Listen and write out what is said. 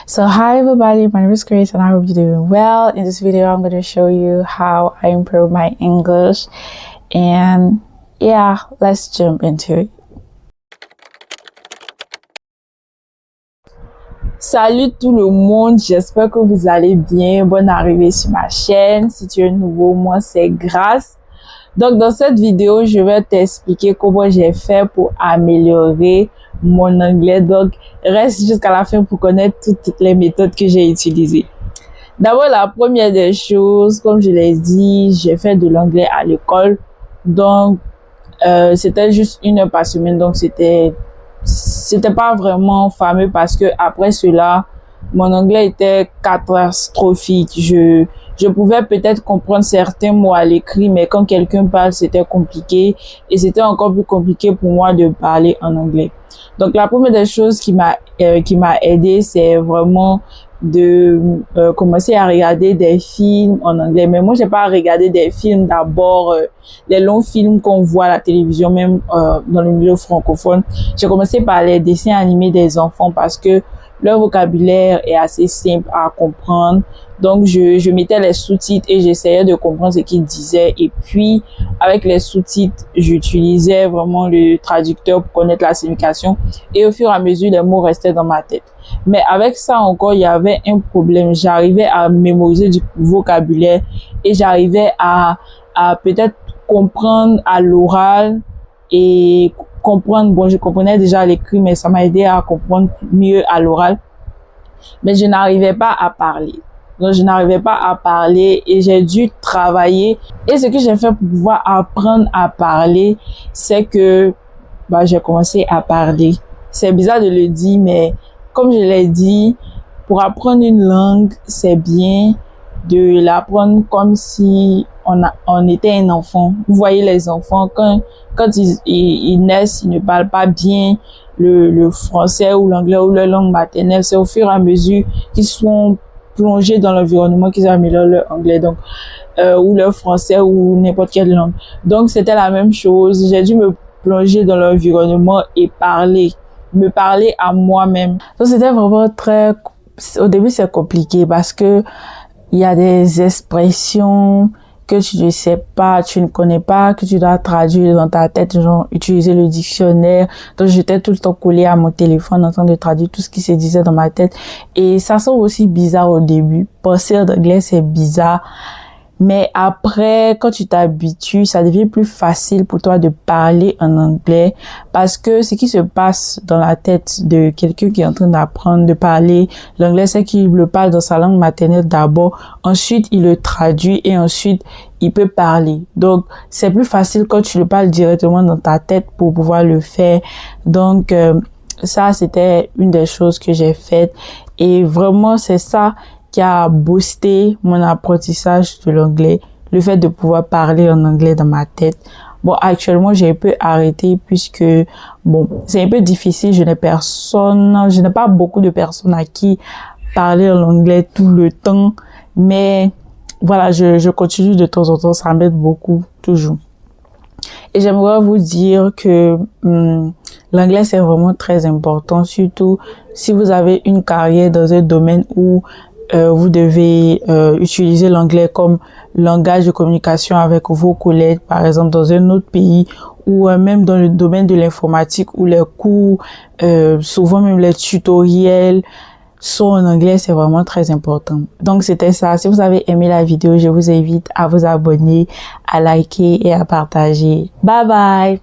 So hi everybody, my name is Grace and I hope you're doing well. In this video I'm going to show you how I improve my English, and yeah, let's jump into it. Salut tout le monde, j'espère que vous allez bien. Bonne arrivée sur ma chaîne. Si tu es nouveau, moi c'est Grace. Donc dans cette vidéo, je vais t'expliquer comment j'ai fait pour améliorer mon anglais. Donc reste jusqu'à la fin pour connaître toutes les méthodes que j'ai utilisées. D'abord, la première des choses, comme je l'ai dit, j'ai fait de l'anglais à l'école. Donc c'était juste 1 heure par semaine. Donc c'était pas vraiment fameux parce que après cela, mon anglais était catastrophique. Je pouvais peut-être comprendre certains mots à l'écrit, mais quand quelqu'un parle, c'était compliqué et c'était encore plus compliqué pour moi de parler en anglais. Donc la première des choses qui m'a aidé, c'est vraiment de commencer à regarder des films en anglais. Mais moi, j'ai pas regardé des films d'abord, les longs films qu'on voit à la télévision, même dans le milieu francophone. J'ai commencé par les dessins animés des enfants parce que leur vocabulaire est assez simple à comprendre. Donc, je mettais les sous-titres et j'essayais de comprendre ce qu'ils disaient. Et puis, avec les sous-titres, j'utilisais vraiment le traducteur pour connaître la signification. Et au fur et à mesure, les mots restaient dans ma tête. Mais avec ça encore, il y avait un problème. J'arrivais à mémoriser du vocabulaire et j'arrivais à peut-être comprendre à l'oral et comprendre. Bon, je comprenais déjà à l'écrit, mais ça m'a aidé à comprendre mieux à l'oral. Mais je n'arrivais pas à parler. Donc, je n'arrivais pas à parler et j'ai dû travailler. Et ce que j'ai fait pour pouvoir apprendre à parler, c'est que j'ai commencé à parler. C'est bizarre de le dire, mais comme je l'ai dit, pour apprendre une langue, c'est bien de l'apprendre comme si on était un enfant. Vous voyez les enfants, quand ils naissent, ils ne parlent pas bien le français ou l'anglais ou leur langue maternelle. C'est au fur et à mesure qu'ils sont plongés dans l'environnement qu'ils améliorent leur anglais, donc ou leur français ou n'importe quelle langue. Donc c'était la même chose. J'ai dû me plonger dans l'environnement et me parler à moi-même. Donc c'était vraiment au début c'est compliqué parce que il y a des expressions que tu ne sais pas, tu ne connais pas, que tu dois traduire dans ta tête, genre utiliser le dictionnaire. Donc j'étais tout le temps collée à mon téléphone en train de traduire tout ce qui se disait dans ma tête. Et ça semble aussi bizarre au début. Penser en anglais, c'est bizarre. Mais après, quand tu t'habitues, ça devient plus facile pour toi de parler en anglais parce que ce qui se passe dans la tête de quelqu'un qui est en train d'apprendre de parler l'anglais, c'est qu'il le parle dans sa langue maternelle d'abord, ensuite il le traduit et ensuite il peut parler. Donc, c'est plus facile quand tu le parles directement dans ta tête pour pouvoir le faire. Donc, ça, c'était une des choses que j'ai faites et vraiment, c'est ça qui a boosté mon apprentissage de l'anglais, le fait de pouvoir parler en anglais dans ma tête. Bon, actuellement, j'ai un peu arrêté puisque, c'est un peu difficile. Je n'ai pas beaucoup de personnes à qui parler en anglais tout le temps, mais voilà, je continue de temps en temps, ça m'aide beaucoup, toujours. Et j'aimerais vous dire que l'anglais, c'est vraiment très important, surtout si vous avez une carrière dans un domaine où vous devez utiliser l'anglais comme langage de communication avec vos collègues, par exemple dans un autre pays, ou même dans le domaine de l'informatique où les cours, souvent même les tutoriels sont en anglais, c'est vraiment très important. Donc c'était ça. Si vous avez aimé la vidéo, je vous invite à vous abonner, à liker et à partager. Bye bye!